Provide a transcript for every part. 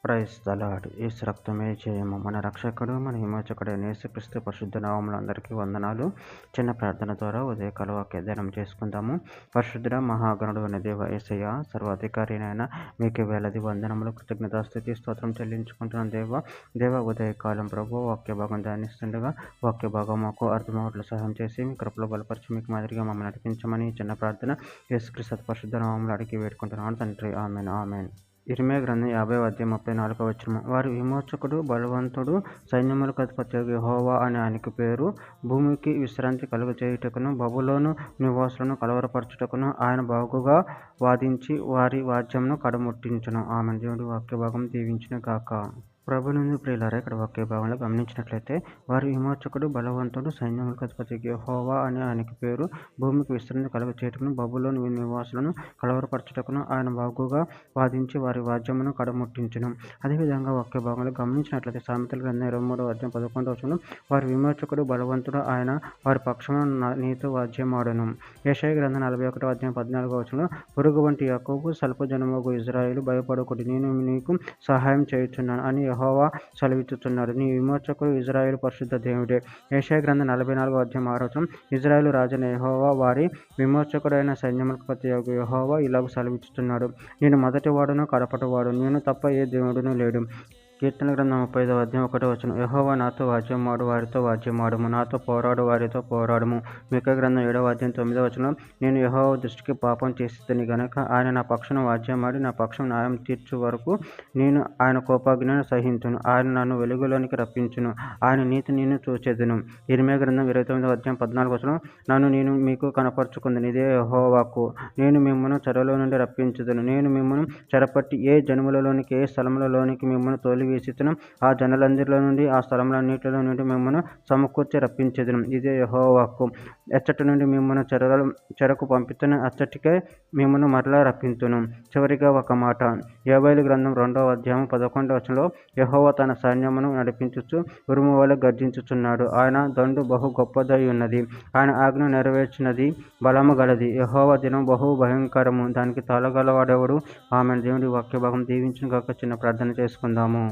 Praise the lord. యేసు రక్తమే జయము. మన రక్షకుడు, మన విమోచకుడైన యేసుక్రీస్తు పరిశుద్ధ నామములో అందరికీ వందనాలు. చిన్న ప్రార్థన ద్వారా ఉదయకాల వాక్య ధ్యానం చేసుకుందాము. పరిశుద్ధుడ మహాగణుడు అయిన దేవ యేసయ్య, సర్వాధికారి అయిన మీకు వేలది వందనములు, కృతజ్ఞతాస్తుతి స్తోత్రం చెల్లించుకుంటున్నాను. దేవ ఉదయకాలం ప్రభు వాక్య భాగం ధ్యానిస్తుండగా వాక్య భాగం మాకు అర్థమవట్లు సహాయం చేసి మీ కృపలో బలపరిచి మీకు మాదిరిగా మమ్మల్ని నడిపించమని చిన్న ప్రార్థన యేసుక్రీస్తు పరిశుద్ధ నామములో అడిగి వేడుకుంటున్నాను తండ్రి. ఆమేన్ ఆమేన్. ఇర్మీయా గ్రంథం 50:34 వారి విమోచకుడు, బలవంతుడు, సైన్యములకు అధిపతియగు యెహోవా అని ఆయనకి పేరు. భూమికి విశ్రాంతి కలుగజేయుటకును బబులోను నివాసులను కలవరపరచుటకును ఆయన బాగుగా వాదించి వారి వాద్యమును కడముట్టించును. ఆమె దేవుడి వాక్య భాగం దీవించును గాక. ప్రభునందు ప్రియులారా, ఇక్కడ వాక్య భాగంలో గమనించినట్లయితే వారి విమోచకుడు, బలవంతుడు, సైన్యములకు అధిపతి యెహోవా అని ఆయనకి పేరు. భూమికి విశ్రాంతి కలుగచేయుటకును బబులోను నివాసులను కలవరపరచుటకును ఆయన బాగుగా వాదించి వారి వాద్యమును కడముట్టించును. అదేవిధంగా వాక్య భాగంలో గమనించినట్లయితే సామెతల గ్రంథం 23:11 వారి విమోచకుడు, బలవంతుడు, ఆయన వారి పక్షమున నీతో వాద్యమాడును. యెషయా గ్రంథం 41:14 పురుగు వంటి యాకోబు, స్వల్ప జనమగు ఇజ్రాయేలు, భయపడకుడి, నేను నీకు సహాయం చేయుచున్నాను అని యెహోవా సెలవిచ్చుచున్నాడు. నీ విమోచకుడు ఇజ్రాయేలు పరిశుద్ధ దేవుడే. యెషయా గ్రంథం 44:6 ఇజ్రాయేలు రాజైన యెహోవా, వారి విమోచకుడైన సైన్యములకు అధిపతియగు యెహోవా ఇలాగ సెలవిచ్చుచున్నాడు, నేను మొదటి వాడును, కడపటి వాడు, నేను తప్ప ఏ దేవుడును లేడు. కీర్తన గ్రంథం 35:1 యెహోవా నాతో వాద్యమాడు, వారితో వాద్యమాడుము, నాతో పోరాడు, వారితో పోరాడుము. మీకా గ్రంథం 7:9 నేను యెహోవా దృష్టికి పాపం చేసితిని గనుక ఆయన నా పక్షాన వాద్యమాడి నా పక్షం న్యాయం తీర్చు వరకు నేను ఆయన కోపాగ్నిని సహించును. ఆయన నన్ను వెలుగులోనికి రప్పించును, ఆయన నీతి నేను చూచెదను. ఇర్మీయా గ్రంథం 29:14 నేను మీకు కనపరుచుకుందును, ఇదే యెహోవాకు. నేను మిమ్మల్ని చెరలో నుండి రప్పించుదును, నేను మిమ్మల్ని చెరపట్టి ఏ జనములలోనికి, ఏ స్థలములలోనికి మిమ్మల్ని తోలివేసితును, ఆ జనులందరిలో నుండి, ఆ స్థలములన్నిటిలో నుండి మిమ్మల్ని సమకూర్చి రప్పించెదను, ఇదే యెహోవాకు. ఎచ్చటి నుండి మిమ్మల్ని చెరకు పంపితును, అచ్చటికే మిమ్మల్ని మరలా రప్పింతును. చివరిగా ఒక మాట, యోబేలు గ్రంథం 2:11 యెహోవా తన సైన్యమును నడిపించుచు ఉరుము వలె గర్జించుచున్నాడు. ఆయన దండు బహు గొప్పదై ఉన్నది, ఆయన ఆజ్ఞ నెరవేర్చినది బలము గలది. యెహోవా దినం బహు భయంకరము, దానికి తాళగలవాడెవడు? ఆమె దేవుడి వాక్య భాగం దీవించును గాక. చిన్న ప్రార్థన చేసుకుందాము.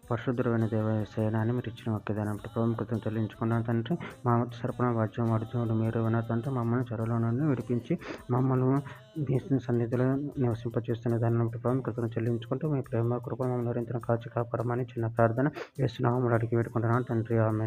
పరిశుద్ధుడైన దేవ యేసయ్య, మీరు ఇచ్చిన వాక్యదానం కృతజ్ఞతలు చెల్లించుకున్నాను తండ్రి. మా మధ్య సరపణ వాద్యం వాడుతున్నాడు మీరు ఉన్న తండ్రి. మమ్మల్ని చెరలో నుండి విడిపించి మమ్మల్ని మీ సన్నిధిలో నివసింపచేస్తున్న దాన్ని కృతజ్ఞతలు చెల్లించుకుంటూ మీ ప్రేమ కృప మమ్మల్ని నిరంతరం కాచి కాపాడమని చిన్న ప్రార్థన యేసు నామములో అడిగి పెట్టుకుంటున్నాను తండ్రి. ఆమేన్.